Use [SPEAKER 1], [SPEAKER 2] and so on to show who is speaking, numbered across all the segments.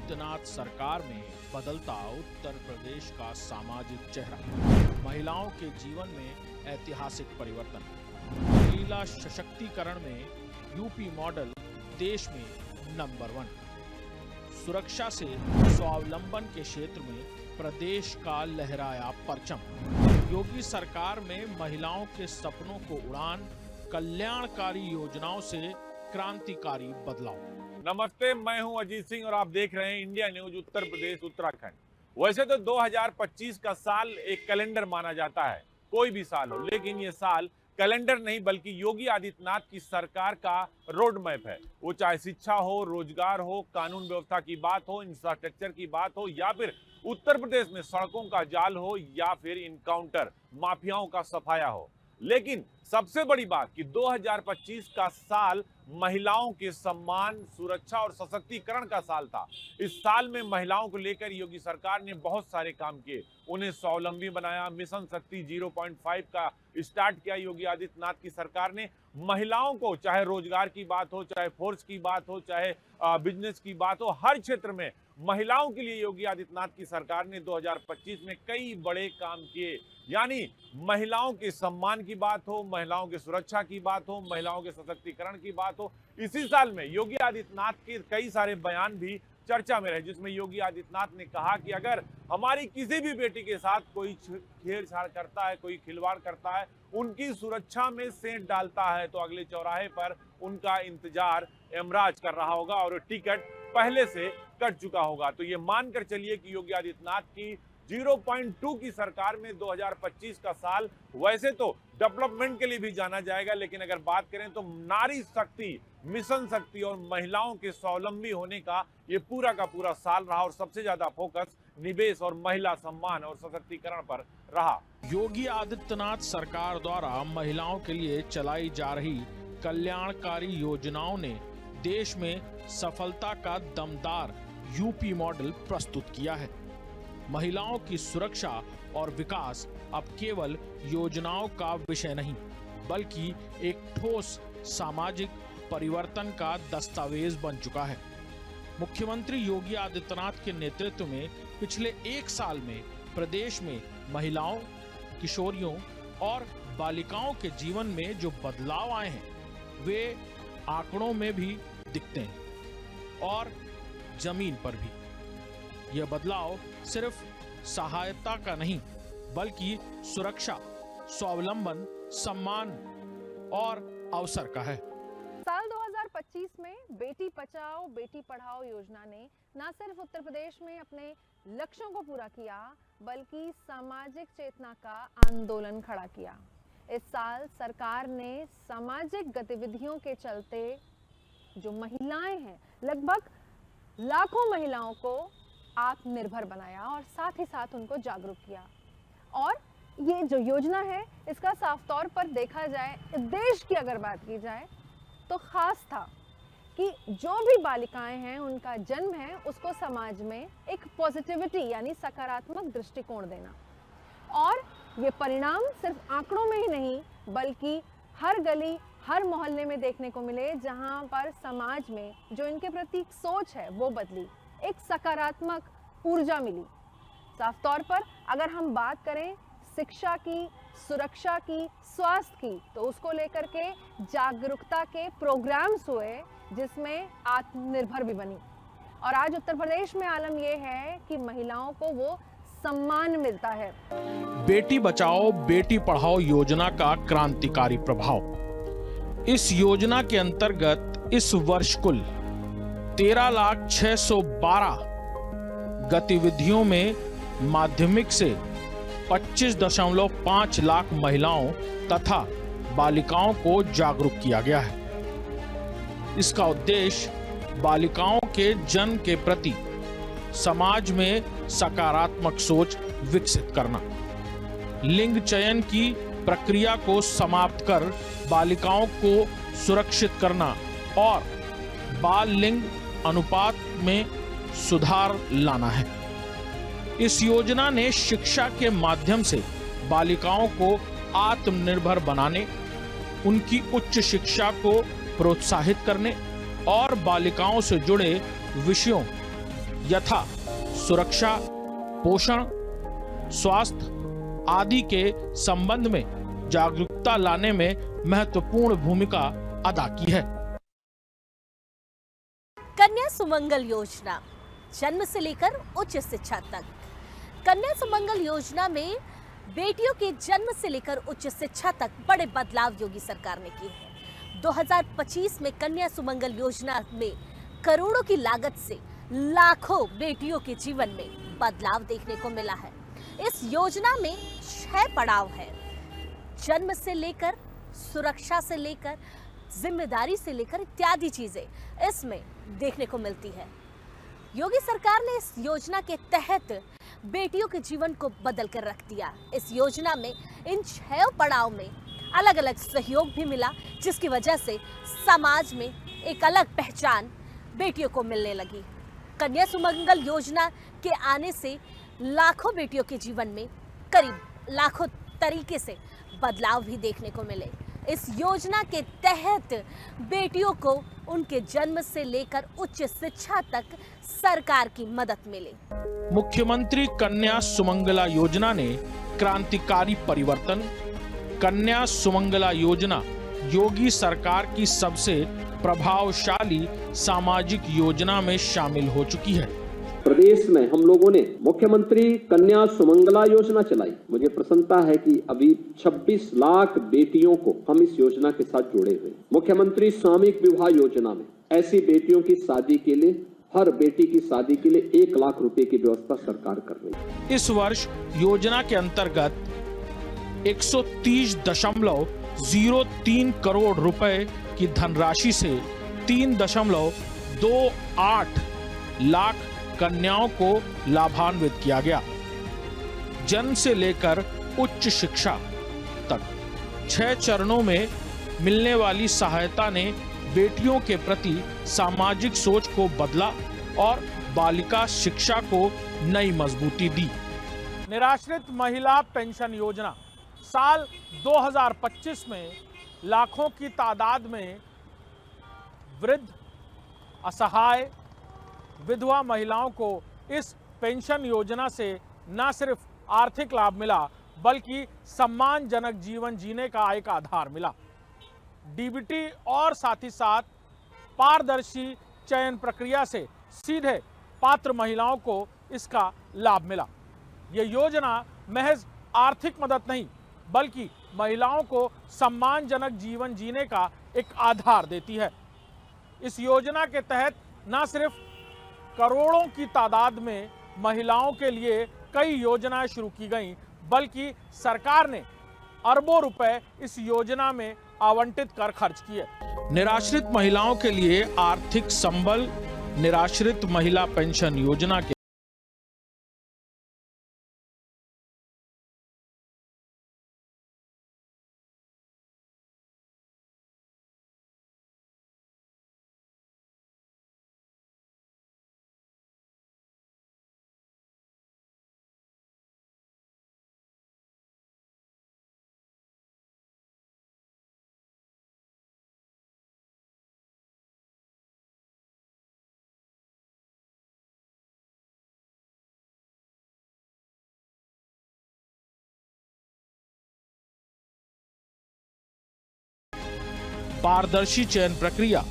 [SPEAKER 1] आदित्यनाथ सरकार में बदलता उत्तर प्रदेश का सामाजिक चेहरा। महिलाओं के जीवन में ऐतिहासिक परिवर्तन। महिला सशक्तिकरण में यूपी मॉडल देश में नंबर 1। सुरक्षा से स्वावलंबन के क्षेत्र में प्रदेश का लहराया परचम। योगी सरकार में महिलाओं के सपनों को उड़ान, कल्याणकारी योजनाओं से क्रांतिकारी बदलाव।
[SPEAKER 2] नमस्ते, मैं हूं अजीत सिंह और आप देख रहे हैं इंडिया न्यूज उत्तर प्रदेश उत्तराखंड। वैसे तो 2025 का साल एक कैलेंडर माना जाता है, कोई भी साल हो, लेकिन ये साल कैलेंडर नहीं बल्कि योगी आदित्यनाथ की सरकार का रोड मैप है। वो चाहे शिक्षा हो, रोजगार हो, कानून व्यवस्था की बात हो, इंफ्रास्ट्रक्चर की बात हो, या फिर उत्तर प्रदेश में सड़कों का जाल हो, या फिर इनकाउंटर माफियाओं का सफाया हो। लेकिन सबसे बड़ी बात कि 2025 का साल महिलाओं के सम्मान, सुरक्षा और सशक्तिकरण का साल था। इस साल में महिलाओं को लेकर योगी सरकार ने बहुत सारे काम किए, उन्हें स्वावलंबी बनाया। मिशन शक्ति 0.5 का स्टार्ट किया योगी आदित्यनाथ की सरकार ने। महिलाओं को चाहे रोजगार की बात हो, चाहे फोर्स की बात हो, चाहे बिजनेस की बात हो, हर क्षेत्र में महिलाओं के लिए योगी आदित्यनाथ की सरकार ने 2025 में कई बड़े काम किए। यानी महिलाओं के सम्मान की बात हो, महिलाओं की सुरक्षा की बात हो, महिलाओं के सशक्तिकरण की बात हो। इसी साल में योगी आदित्यनाथ के कई सारे बयान भी चर्चा में रहे, जिसमें योगी आदित्यनाथ ने कहा कि अगर हमारी किसी भी बेटी के साथ कोई छेड़छाड़ करता है, कोई खिलवाड़ करता है, उनकी सुरक्षा में सेंध डालता है, तो अगले चौराहे पर उनका इंतजार यमराज कर रहा होगा और टिकट पहले से कट चुका होगा। तो ये मानकर चलिए कि योगी आदित्यनाथ की 0.2 की सरकार में 2025 का साल वैसे तो डेवलपमेंट के लिए भी जाना जाएगा, लेकिन अगर बात करें तो नारी शक्ति, मिशन शक्ति और महिलाओं के स्वावलंबी होने का ये पूरा का पूरा साल रहा और सबसे ज्यादा फोकस निवेश और महिला सम्मान और सशक्तिकरण पर रहा।
[SPEAKER 1] योगी आदित्यनाथ सरकार द्वारा महिलाओं के लिए चलाई जा रही कल्याणकारी योजनाओं ने देश में सफलता का दमदार यूपी मॉडल प्रस्तुत किया है। महिलाओं की सुरक्षा और विकास अब केवल योजनाओं का विषय नहीं, बल्कि एक ठोस सामाजिक परिवर्तन का दस्तावेज बन चुका है। मुख्यमंत्री योगी आदित्यनाथ के नेतृत्व में पिछले एक साल में प्रदेश में महिलाओं, किशोरियों और बालिकाओं के जीवन में जो बदलाव आए हैं, वे आंकड़ों में भी दिखते हैं और जमीन पर भी। यह बदलाव सिर्फ सहायता का नहीं, बल्कि सुरक्षा, स्वावलंबन, सम्मान और अवसर का है।
[SPEAKER 3] साल 2025 में बेटी बचाओ बेटी पढ़ाओ योजना ने न सिर्फ उत्तर प्रदेश में अपने लक्ष्यों को पूरा किया, बल्कि सामाजिक चेतना का आंदोलन खड़ा किया। इस साल सरकार ने सामाजिक गतिविधियों के चलते जो महिलाएं हैं, लगभग लाखों महिलाओं को आत्मनिर्भर बनाया और साथ ही साथ उनको जागरूक किया। और ये जो योजना है, इसका साफ तौर पर देखा जाए, देश की अगर बात की जाए तो खास था कि जो भी बालिकाएं हैं, उनका जन्म है, उसको समाज में एक पॉजिटिविटी यानी सकारात्मक दृष्टिकोण देना। और ये परिणाम सिर्फ आंकड़ों में ही नहीं, बल्कि हर गली, हर मोहल्ले में देखने को मिले, जहां पर समाज में जो इनके प्रति सोच है वो बदली, एक सकारात्मक ऊर्जा मिली। साफ तौर पर अगर हम बात करें शिक्षा की, सुरक्षा की, स्वास्थ्य की, तो उसको लेकर के जागरूकता के प्रोग्राम्स हुए, जिसमें आत्मनिर्भर भी बनी। और आज उत्तर प्रदेश में आलम यह है कि महिलाओं को वो सम्मान मिलता है।
[SPEAKER 1] बेटी बचाओ बेटी पढ़ाओ योजना का क्रांतिकारी प्रभाव। इस योजना के अंतर्गत इस वर्ष कुल 13,612 गतिविधियों में माध्यमिक से 25.5 लाख महिलाओं तथा बालिकाओं को जागरूक किया गया है। इसका उद्देश्य बालिकाओं के जन्म के प्रति समाज में सकारात्मक सोच विकसित करना, लिंग चयन की प्रक्रिया को समाप्त कर बालिकाओं को सुरक्षित करना और बाल लिंग अनुपात में सुधार लाना है। इस योजना ने शिक्षा के माध्यम से बालिकाओं को आत्मनिर्भर बनाने, उनकी उच्च शिक्षा को प्रोत्साहित करने और बालिकाओं से जुड़े विषयों यथा सुरक्षा, पोषण, स्वास्थ्य आदि के संबंध में जागरूकता लाने में महत्वपूर्ण भूमिका अदा की है।
[SPEAKER 4] कन्या सुमंगल योजना जन्म से लेकर उच्च शिक्षा तक। कन्या सुमंगल योजना में बेटियों के जन्म से लेकर उच्च शिक्षा तक बड़े बदलाव योगी सरकार ने किए हैं। 2025 में कन्या सुमंगल योजना में करोड़ों की लागत से लाखों बेटियों के जीवन में बदलाव देखने को मिला है। इस योजना में 6 पड़ाव है। जन्म से लेकर, सुरक्षा से लेकर, जिम्मेदारी से लेकर इत्यादि चीजें इसमें देखने को मिलती है। योगी सरकार ने इस योजना के तहत बेटियों के जीवन को बदल कर रख दिया। इस योजना में इन 6 पड़ाव में अलग अलग सहयोग भी मिला, जिसकी वजह से समाज में एक अलग पहचान बेटियों को मिलने लगी। कन्या सुमंगल योजना के आने से लाखों बेटियों के जीवन में करीब लाखों तरीके से बदलाव भी देखने को मिले। इस योजना के तहत बेटियों को उनके जन्म से लेकर उच्च शिक्षा तक सरकार की मदद मिली।
[SPEAKER 1] मुख्यमंत्री कन्या सुमंगला योजना ने क्रांतिकारी परिवर्तन। कन्या सुमंगला योजना योगी सरकार की सबसे प्रभावशाली सामाजिक योजना में शामिल हो चुकी है।
[SPEAKER 5] प्रदेश में हम लोगों ने मुख्यमंत्री कन्या सुमंगला योजना चलाई। मुझे प्रसन्नता है कि अभी 26 लाख बेटियों को हम इस योजना के साथ जोड़े हुए। मुख्यमंत्री सामूहिक विवाह योजना में ऐसी बेटियों की शादी के लिए, हर बेटी की शादी के लिए 1 लाख रुपए की व्यवस्था सरकार कर रही है।
[SPEAKER 1] इस वर्ष योजना के अंतर्गत 130.03 करोड़ रुपए की धनराशि से 3.28 लाख कन्याओं को लाभान्वित किया गया। जन्म से लेकर उच्च शिक्षा तक 6 चरणों में मिलने वाली सहायता ने बेटियों के प्रति सामाजिक सोच को बदला और बालिका शिक्षा को नई मजबूती दी।
[SPEAKER 2] निराश्रित महिला पेंशन योजना साल 2025 में लाखों की तादाद में वृद्ध, असहाय, विधवा महिलाओं को इस पेंशन योजना से न सिर्फ आर्थिक लाभ मिला, बल्कि सम्मानजनक जीवन जीने का एक आधार मिला। डीबीटी और साथ ही साथ पारदर्शी चयन प्रक्रिया से सीधे पात्र महिलाओं को इसका लाभ मिला। ये योजना महज आर्थिक मदद नहीं, बल्कि महिलाओं को सम्मानजनक जीवन जीने का एक आधार देती है। इस योजना के तहत न सिर्फ करोड़ों की तादाद में महिलाओं के लिए कई योजनाएं शुरू की गईं, बल्कि सरकार ने अरबों रुपए इस योजना में आवंटित कर खर्च किए।
[SPEAKER 1] निराश्रित महिलाओं के लिए आर्थिक संबल निराश्रित महिला पेंशन योजना के पारदर्शी चयन प्रक्रिया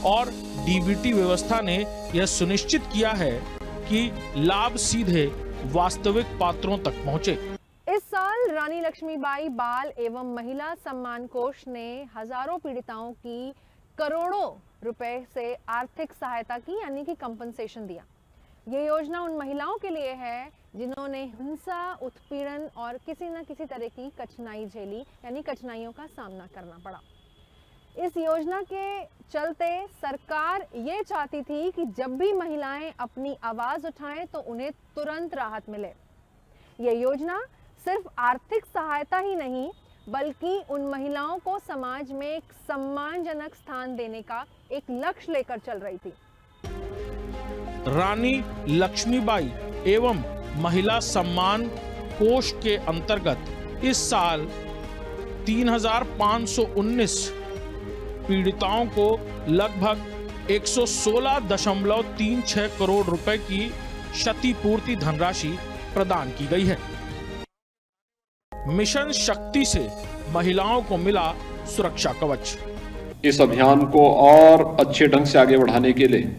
[SPEAKER 1] और डीबीटी व्यवस्था ने यह सुनिश्चित किया है कि लाभ सीधे वास्तविक पात्रों तक पहुंचे।
[SPEAKER 3] इस साल रानी लक्ष्मीबाई बाल एवं महिला सम्मान कोष ने हजारों पीड़िताओं की करोड़ों रुपए से आर्थिक सहायता की, यानी कि कंपनसेशन दिया। ये योजना उन महिलाओं के लिए है जिन्होंने हिंसा, उत्पीड़न और किसी न किसी तरह की कठिनाई झेली, यानी कठिनाइयों का सामना करना पड़ा। इस योजना के चलते सरकार ये चाहती थी कि जब भी महिलाएं अपनी आवाज उठाएं तो उन्हें तुरंत राहत मिले। ये योजना सिर्फ आर्थिक सहायता ही नहीं, बल्कि उन महिलाओं को समाज में एक सम्मानजनक स्थान देने का एक लक्ष्य लेकर चल रही थी।
[SPEAKER 1] रानी लक्ष्मीबाई एवं महिला सम्मान कोष के अंतर्गत इस साल 3519 पीड़िताओं को लगभग 116.36 करोड़ रुपए की क्षतिपूर्ति धनराशि प्रदान की गई है। मिशन शक्ति से महिलाओं को मिला सुरक्षा कवच।
[SPEAKER 6] इस अभियान को और अच्छे ढंग से आगे बढ़ाने के लिए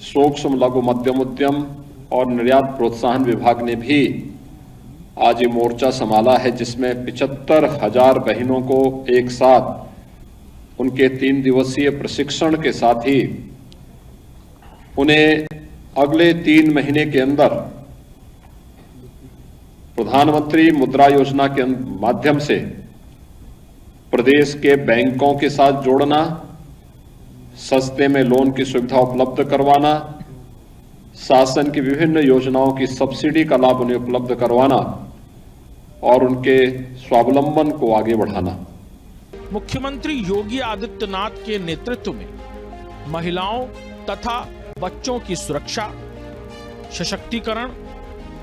[SPEAKER 6] सूक्ष्म लघु मध्यम उद्यम और निर्यात प्रोत्साहन विभाग ने भी आज ये मोर्चा संभाला है, जिसमें 75,000 बहनों को एक साथ उनके 3 दिवसीय प्रशिक्षण के साथ ही उन्हें अगले 3 महीने के अंदर प्रधानमंत्री मुद्रा योजना के माध्यम से प्रदेश के बैंकों के साथ जोड़ना, सस्ते में लोन की सुविधा उपलब्ध करवाना, शासन की विभिन्न योजनाओं की सब्सिडी का लाभ उन्हें उपलब्ध करवाना और उनके स्वावलंबन को आगे बढ़ाना।
[SPEAKER 1] मुख्यमंत्री योगी आदित्यनाथ के नेतृत्व में महिलाओं तथा बच्चों की सुरक्षा, सशक्तिकरण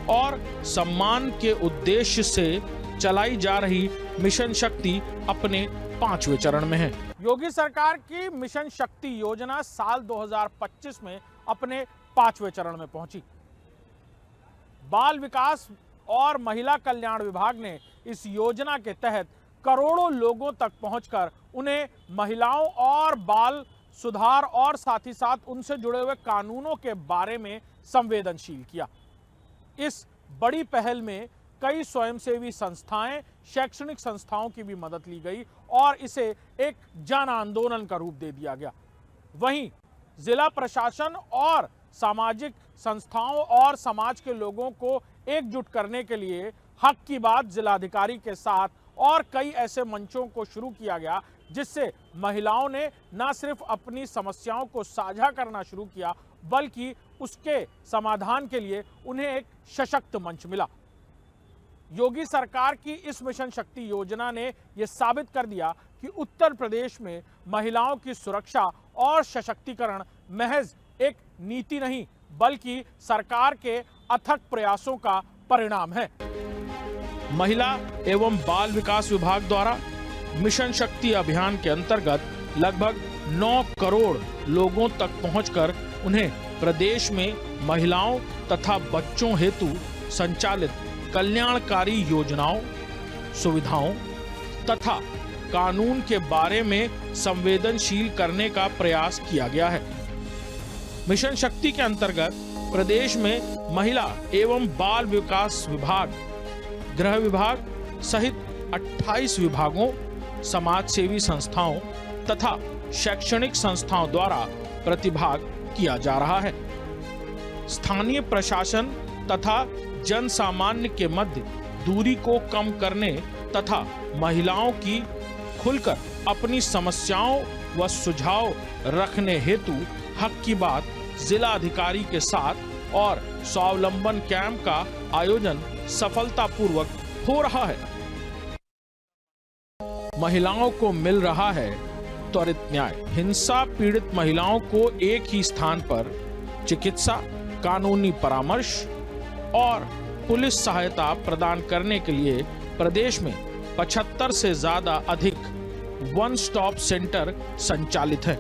[SPEAKER 1] और सम्मान के उद्देश्य से चलाई जा रही मिशन शक्ति अपने 5वें चरण में है। योगी सरकार की मिशन शक्ति योजना साल 2025 में अपने 5वें चरण में पहुंची। बाल विकास और महिला कल्याण विभाग ने इस योजना के तहत करोड़ों लोगों तक पहुंचकर उन्हें महिलाओं और बाल सुधार और साथ ही साथ उनसे जुड़े हुए कानूनों के बारे में संवेदनशील किया। इस बड़ी पहल में कई स्वयंसेवी संस्थाएं, शैक्षणिक संस्थाओं की भी मदद ली गई और इसे एक जन आंदोलन का रूप दे दिया गया। वहीं जिला प्रशासन और सामाजिक संस्थाओं और समाज के लोगों को एकजुट करने के लिए हक की बात जिलाधिकारी के साथ और कई ऐसे मंचों को शुरू किया गया, जिससे महिलाओं ने न सिर्फ अपनी समस्याओं को साझा करना शुरू किया, बल्कि उसके समाधान के लिए उन्हें एक सशक्त मंच मिला। योगी सरकार की इस मिशन शक्ति योजना ने यह साबित कर दिया कि उत्तर प्रदेश में महिलाओं की सुरक्षा और सशक्तिकरण महज एक नीति नहीं, बल्कि सरकार के अथक प्रयासों का परिणाम है। महिला एवं बाल विकास विभाग द्वारा मिशन शक्ति अभियान के अंतर्गत लगभग 9 करोड़ लोगों तक पहुंचकर उन्हें प्रदेश में महिलाओं तथा बच्चों हेतु संचालित कल्याणकारी योजनाओं, सुविधाओं तथा कानून के बारे में संवेदनशील करने का प्रयास किया गया है। मिशन शक्ति के अंतर्गत प्रदेश में महिला एवं बाल विकास विभाग, गृह विभाग सहित 28 विभागों, समाज सेवी संस्थाओं तथा शैक्षणिक संस्थाओं द्वारा प्रतिभाग किया जा रहा है। स्थानीय प्रशासन तथा जन सामान्य के मध्य दूरी को कम करने तथा महिलाओं की खुलकर अपनी समस्याओं व सुझाव रखने हेतु हक की बात जिला अधिकारी के साथ और स्वावलंबन कैंप का आयोजन सफलतापूर्वक हो रहा है। महिलाओं को मिल रहा है त्वरित न्याय। हिंसा पीड़ित महिलाओं को एक ही स्थान पर चिकित्सा, कानूनी परामर्श और पुलिस सहायता प्रदान करने के लिए प्रदेश में 75 से ज्यादा अधिक वन स्टॉप सेंटर संचालित है।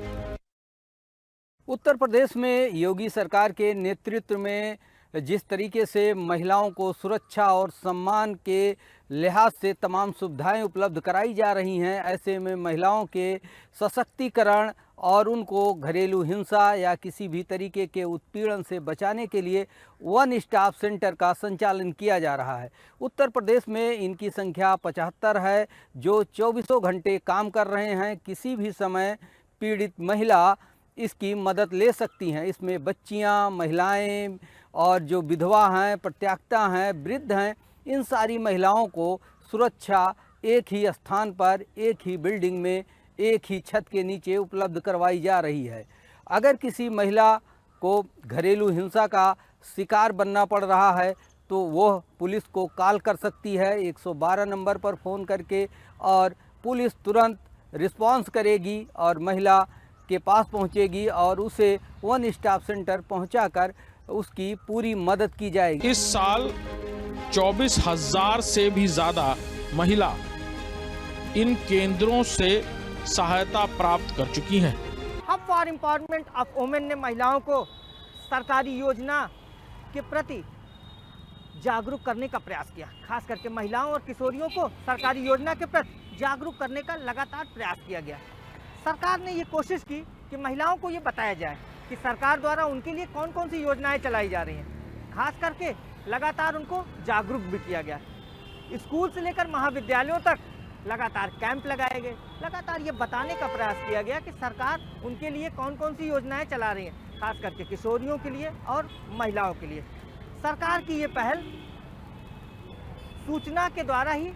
[SPEAKER 7] उत्तर प्रदेश में योगी सरकार के नेतृत्व में जिस तरीके से महिलाओं को सुरक्षा और सम्मान के लिहाज से तमाम सुविधाएं उपलब्ध कराई जा रही हैं, ऐसे में महिलाओं के सशक्तिकरण और उनको घरेलू हिंसा या किसी भी तरीके के उत्पीड़न से बचाने के लिए वन स्टॉप सेंटर का संचालन किया जा रहा है। उत्तर प्रदेश में इनकी संख्या 75 है, जो 24 घंटे काम कर रहे हैं। किसी भी समय पीड़ित महिला इसकी मदद ले सकती हैं। इसमें बच्चियां, महिलाएं और जो विधवा हैं, प्रत्याक्ता हैं, वृद्ध हैं, इन सारी महिलाओं को सुरक्षा एक ही स्थान पर, एक ही बिल्डिंग में, एक ही छत के नीचे उपलब्ध करवाई जा रही है। अगर किसी महिला को घरेलू हिंसा का शिकार बनना पड़ रहा है तो वह पुलिस को कॉल कर सकती है 112 नंबर पर फ़ोन करके, और पुलिस तुरंत रिस्पॉन्स करेगी और महिला के पास पहुंचेगी और उसे वन स्टॉप सेंटर पहुंचाकर उसकी पूरी मदद की जाएगी।
[SPEAKER 1] इस साल 24,000 से भी ज़्यादा महिला इन केंद्रों से सहायता प्राप्त कर चुकी हैं।
[SPEAKER 8] हम फॉर एम्पावरमेंट ऑफ वुमेन ने महिलाओं को सरकारी योजना के प्रति जागरूक करने का प्रयास किया। खास करके महिलाओं और किशोरियों को सरकारी योजना के प्रति जागरूक करने का लगातार प्रयास किया गया। सरकार ने ये कोशिश की कि महिलाओं को ये बताया जाए कि सरकार द्वारा उनके लिए कौन कौन सी योजनाएं चलाई जा रही हैं। खास करके लगातार उनको जागरूक भी किया गया। स्कूल से लेकर महाविद्यालयों तक लगातार कैंप लगाए गए। लगातार ये बताने का प्रयास किया गया कि सरकार उनके लिए कौन कौन सी योजनाएं चला रही है, खास करके किशोरियों के लिए और महिलाओं के लिए। सरकार की ये पहल सूचना के द्वारा ही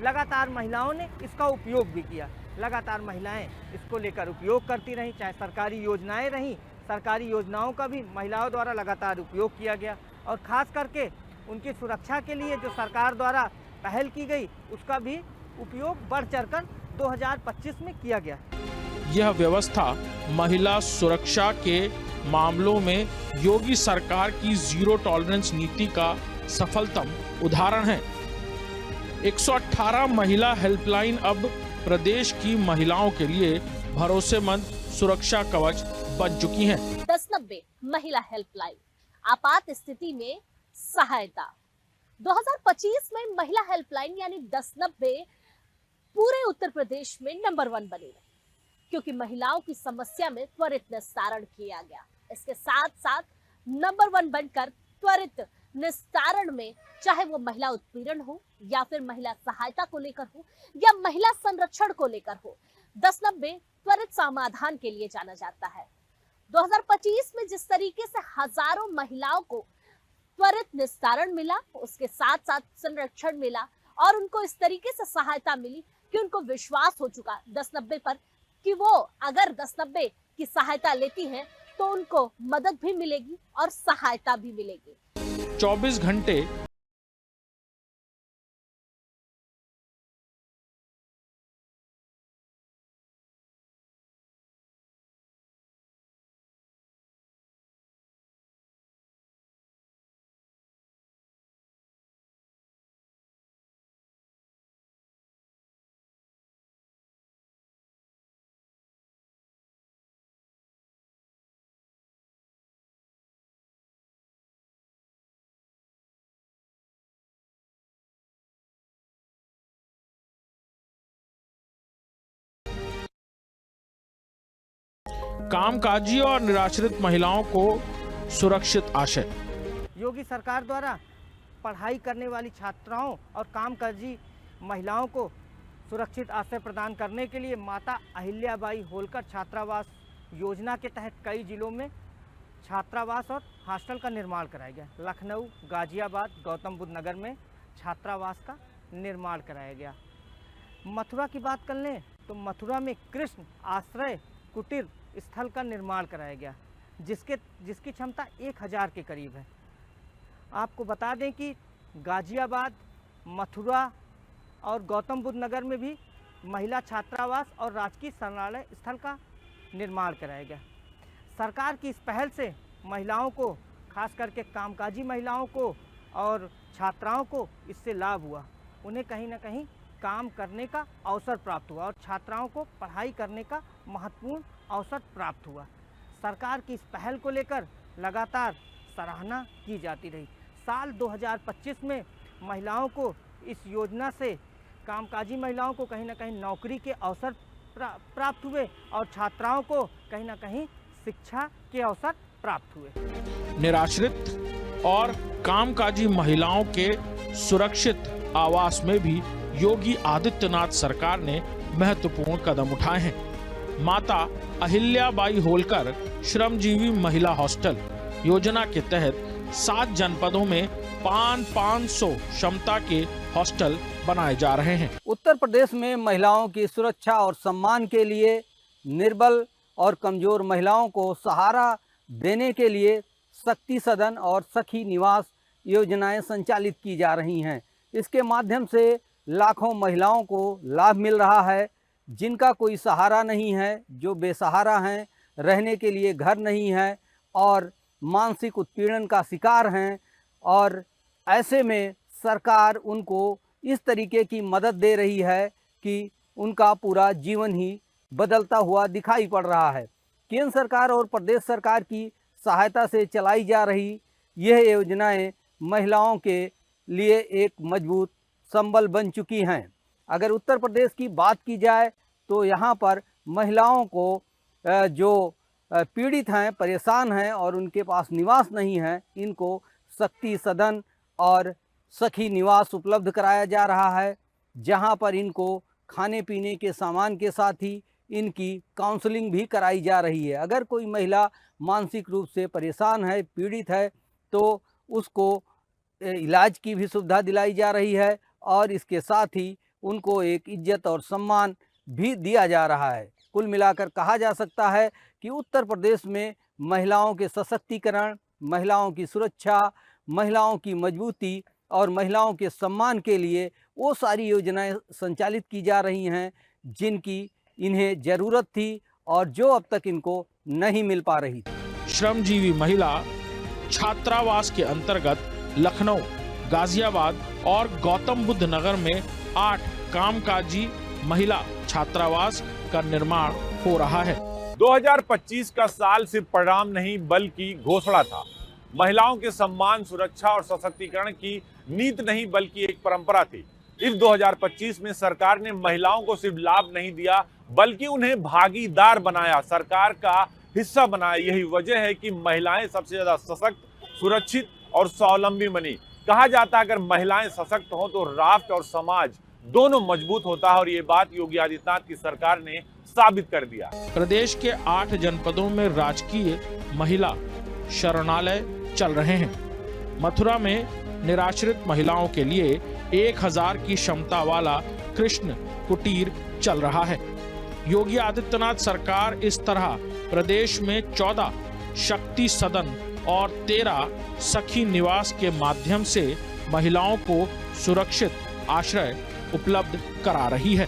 [SPEAKER 8] लगातार महिलाओं ने इसका उपयोग भी किया। लगातार महिलाएं इसको लेकर उपयोग करती रहीं, चाहे सरकारी योजनाएं रहीं। सरकारी योजनाओं का भी महिलाओं द्वारा लगातार उपयोग किया गया और ख़ास करके उनकी सुरक्षा के लिए जो सरकार द्वारा पहल की गई उसका भी उपयोग बढ़ चढ़कर 2025 में किया गया।
[SPEAKER 1] यह व्यवस्था महिला सुरक्षा के मामलों में योगी सरकार की जीरो टॉलरेंस नीति का सफलतम उदाहरण है। 118 महिला हेल्पलाइन अब प्रदेश की महिलाओं के लिए भरोसेमंद सुरक्षा कवच बन चुकी हैं।
[SPEAKER 4] 1090 महिला हेल्पलाइन आपात स्थिति में सहायता। 2025 में महिला हेल्पलाइन यानी 1090 पूरे उत्तर प्रदेश में नंबर 1 बनी है, क्योंकि महिलाओं की समस्या में त्वरित निस्तारण किया गया। इसके साथ साथ नंबर 1 बनकर त्वरित निस्तारण में, चाहे वो महिला उत्पीड़न हो या फिर महिला सहायता को लेकर हो या महिला संरक्षण को लेकर हो, 1090 त्वरित समाधान के लिए जाना जाता है। 2025 में जिस तरीके से हजारों महिलाओं को त्वरित निस्तारण मिला, उसके साथ साथ संरक्षण मिला और उनको इस तरीके से सहायता मिली कि उनको विश्वास हो चुका 1090 पर कि वो अगर 1090 की सहायता लेती हैं तो उनको मदद भी मिलेगी और सहायता भी मिलेगी।
[SPEAKER 1] 24 घंटे कामकाजी और निराश्रित महिलाओं को सुरक्षित आश्रय।
[SPEAKER 8] योगी सरकार द्वारा पढ़ाई करने वाली छात्राओं और कामकाजी महिलाओं को सुरक्षित आश्रय प्रदान करने के लिए माता अहिल्याबाई होलकर छात्रावास योजना के तहत कई जिलों में छात्रावास और हॉस्टल का निर्माण कराया गया। लखनऊ, गाजियाबाद, गौतम बुद्ध नगर में छात्रावास का निर्माण कराया गया। मथुरा की बात कर लें तो मथुरा में कृष्ण आश्रय कुटीर स्थल का निर्माण कराया गया, जिसकी क्षमता 1000 के करीब है। आपको बता दें कि गाजियाबाद, मथुरा और गौतम बुद्ध नगर में भी महिला छात्रावास और राजकीय शरणालय स्थल का निर्माण कराया गया। सरकार की इस पहल से महिलाओं को, खास करके कामकाजी महिलाओं को और छात्राओं को इससे लाभ हुआ। उन्हें कहीं ना कहीं काम करने का अवसर प्राप्त हुआ और छात्राओं को पढ़ाई करने का महत्वपूर्ण अवसर प्राप्त हुआ। सरकार की इस पहल को लेकर लगातार सराहना की जाती रही। साल 2025 में महिलाओं को इस योजना से, कामकाजी महिलाओं को कहीं ना कहीं नौकरी के अवसर प्राप्त हुए और छात्राओं को कहीं ना कहीं शिक्षा के अवसर प्राप्त हुए।
[SPEAKER 1] निराश्रित और कामकाजी महिलाओं के सुरक्षित आवास में भी योगी आदित्यनाथ सरकार ने महत्वपूर्ण कदम उठाए हैं। माता अहिल्याबाई होलकर श्रमजीवी महिला हॉस्टल योजना के तहत 7 जनपदों में 500 क्षमता के हॉस्टल बनाए जा रहे हैं।
[SPEAKER 7] उत्तर प्रदेश में महिलाओं की सुरक्षा और सम्मान के लिए निर्बल और कमजोर महिलाओं को सहारा देने के लिए शक्ति सदन और सखी निवास योजनाएं संचालित की जा रही हैं। इसके माध्यम से लाखों महिलाओं को लाभ मिल रहा है, जिनका कोई सहारा नहीं है, जो बेसहारा हैं, रहने के लिए घर नहीं है और मानसिक उत्पीड़न का शिकार हैं। और ऐसे में सरकार उनको इस तरीके की मदद दे रही है कि उनका पूरा जीवन ही बदलता हुआ दिखाई पड़ रहा है। केंद्र सरकार और प्रदेश सरकार की सहायता से चलाई जा रही यह योजनाएं महिलाओं के लिए एक मजबूत संबल बन चुकी हैं। अगर उत्तर प्रदेश की बात की जाए तो यहाँ पर महिलाओं को जो पीड़ित हैं, परेशान हैं और उनके पास निवास नहीं है, इनको शक्ति सदन और सखी निवास उपलब्ध कराया जा रहा है, जहाँ पर इनको खाने पीने के सामान के साथ ही इनकी काउंसलिंग भी कराई जा रही है। अगर कोई महिला मानसिक रूप से परेशान है, पीड़ित है, तो उसको इलाज की भी सुविधा दिलाई जा रही है और इसके साथ ही उनको एक इज्जत और सम्मान भी दिया जा रहा है। कुल मिलाकर कहा जा सकता है कि उत्तर प्रदेश में महिलाओं के सशक्तिकरण, महिलाओं की सुरक्षा, महिलाओं की मजबूती और महिलाओं के सम्मान के लिए वो सारी योजनाएं संचालित की जा रही हैं जिनकी इन्हें ज़रूरत थी और जो अब तक इनको नहीं मिल पा रही थी।
[SPEAKER 1] श्रमजीवी महिला छात्रावास के अंतर्गत लखनऊ, गाजियाबाद और गौतम बुद्ध नगर में 8 कामकाजी महिला छात्रावास का निर्माण हो रहा है।
[SPEAKER 2] 2025 का साल सिर्फ परिणाम नहीं बल्कि घोषणा था। महिलाओं के सम्मान, सुरक्षा और सशक्तिकरण की नीति नहीं बल्कि एक परंपरा थी। इस 2025 में सरकार ने महिलाओं को सिर्फ लाभ नहीं दिया बल्कि उन्हें भागीदार बनाया, सरकार का हिस्सा बनाया। यही वजह है कि महिलाएं सबसे ज्यादा सशक्त, सुरक्षित और स्वावलंबी बनी। कहा जाता है अगर महिलाएं सशक्त हों तो राष्ट्र और समाज दोनों मजबूत होता है और ये बात योगी आदित्यनाथ की सरकार ने साबित कर दिया।
[SPEAKER 1] प्रदेश के 8 जनपदों में राजकीय महिला शरणालय चल रहे हैं। मथुरा में निराश्रित महिलाओं के लिए 1000 की क्षमता वाला कृष्ण कुटीर चल रहा है। योगी आदित्यनाथ सरकार इस तरह प्रदेश में 14 शक्ति सदन और 13 सखी निवास के माध्यम से महिलाओं को सुरक्षित आश्रय उपलब्ध करा रही है।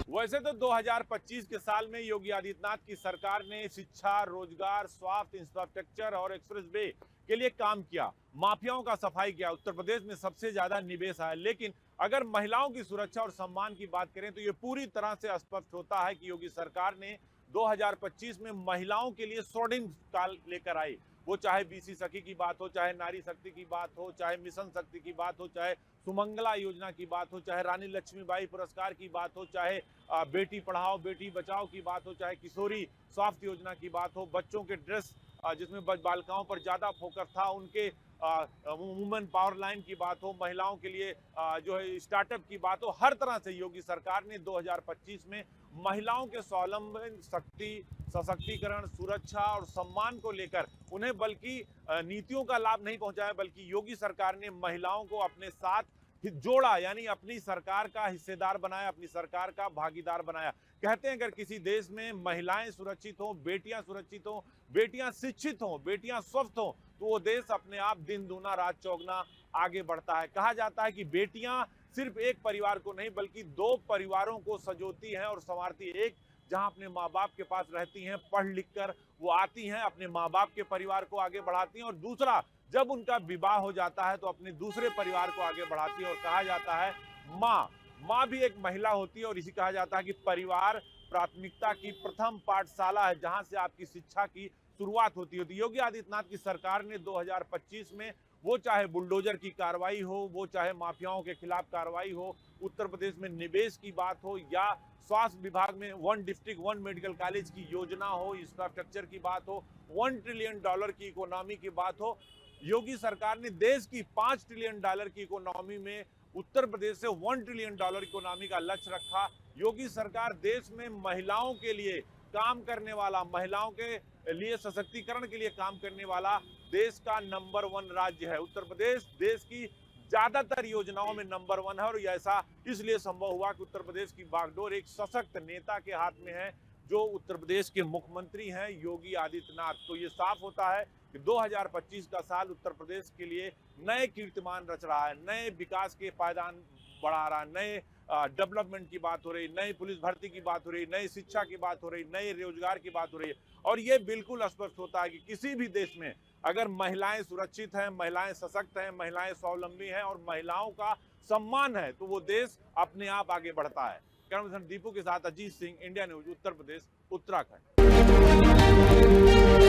[SPEAKER 2] वैसे तो 2025 के साल में योगी आदित्यनाथ की सरकार ने शिक्षा, रोजगार, स्वास्थ्य, इंफ्रास्ट्रक्चर और एक्सप्रेस वे के लिए काम किया, माफियाओं का सफाई किया, उत्तर प्रदेश में सबसे ज्यादा निवेश आया। लेकिन अगर महिलाओं की सुरक्षा और सम्मान की बात करें तो ये पूरी तरह से स्पष्ट होता है कि योगी सरकार ने 2025 में महिलाओं के लिए स्वर्णिम काल लेकर आई। वो चाहे बीसी सखी की बात हो, चाहे नारी शक्ति की बात हो, चाहे मिशन शक्ति की बात हो, चाहे सुमंगला योजना की बात हो, चाहे रानी लक्ष्मीबाई पुरस्कार की बात हो, चाहे बेटी पढ़ाओ बेटी बचाओ की बात हो, चाहे किशोरी स्वास्थ्य योजना की बात हो, बच्चों के ड्रेस जिसमें बालिकाओं पर ज्यादा फोकस था उनके वुमेन पावर लाइन की बात हो, महिलाओं के लिए जो है स्टार्टअप की बात हो, हर तरह से योगी सरकार ने 2025 में महिलाओं के स्वावलंबन, शक्ति, सशक्तिकरण, सुरक्षा और सम्मान को लेकर उन्हें बल्कि नीतियों का लाभ नहीं पहुंचाया बल्कि योगी सरकार ने महिलाओं को अपने साथ जोड़ा, यानी अपनी सरकार का हिस्सेदार बनाया, अपनी सरकार का भागीदार बनाया। कहते हैं अगर किसी देश में महिलाएं सुरक्षित हों, बेटियां सुरक्षित हों, बेटियां शिक्षित हों, बेटियां स्वस्थ हों तो वो देश अपने आप दिन दूना रात चौगुना आगे बढ़ता है। कहा जाता है कि बेटियां सिर्फ एक परिवार को नहीं बल्कि 2 परिवारों को सजोती हैं और संवारती है। एक जहां अपने माँ बाप के पास रहती हैं, पढ़ लिख कर वो आती हैं, अपने माँ बाप के परिवार को आगे बढ़ाती हैं, और दूसरा जब उनका विवाह हो जाता है तो अपने दूसरे परिवार को आगे बढ़ाती है। और कहा जाता है माँ भी एक महिला होती है और इसी कहा जाता है कि परिवार प्राथमिकता की प्रथम पाठशाला है जहां से आपकी शिक्षा की शुरुआत होती है। योगी आदित्यनाथ की सरकार ने 2025 में वो चाहे बुलडोजर की कार्रवाई हो, वो चाहे माफियाओं के खिलाफ कार्रवाई हो, उत्तर प्रदेश में निवेश की बात हो या स्वास्थ्य विभाग में 1 डिस्ट्रिक्ट 1 मेडिकल कॉलेज की योजना हो, इंफ्रास्ट्रक्चर की बात हो, $1 ट्रिलियन की इकोनॉमी की बात हो, योगी सरकार ने देश की $5 ट्रिलियन की इकोनॉमी में उत्तर प्रदेश से $1 ट्रिलियन इकोनॉमी का लक्ष्य रखा। योगी सरकार देश में महिलाओं के लिए काम करने वाला, महिलाओं के लिए सशक्तिकरण के लिए काम करने वाला देश का नंबर 1 राज्य है। उत्तर प्रदेश देश की ज्यादातर योजनाओं में नंबर 1 है और ऐसा इसलिए संभव हुआ कि उत्तर प्रदेश की बागडोर एक सशक्त नेता के हाथ में है जो उत्तर प्रदेश के मुख्यमंत्री हैं योगी आदित्यनाथ। तो ये साफ होता है कि 2025 का साल उत्तर प्रदेश के लिए नए कीर्तिमान रच रहा है, नए विकास के पायदान बढ़ा रहा है, नए डेवलपमेंट की बात हो रही, नई पुलिस भर्ती की बात हो रही, नई शिक्षा की बात हो रही, नए रोजगार की बात हो रही है। और ये बिल्कुल स्पष्ट होता है कि किसी भी देश में अगर महिलाएं सुरक्षित हैं, महिलाएं सशक्त हैं, महिलाएं स्वावलंबी हैं और महिलाओं का सम्मान है तो वो देश अपने आप आगे बढ़ता है। कैमरा पर्सन दीपू के साथ अजीत सिंह, इंडिया न्यूज, उत्तर प्रदेश, उत्तराखंड।
[SPEAKER 3] है।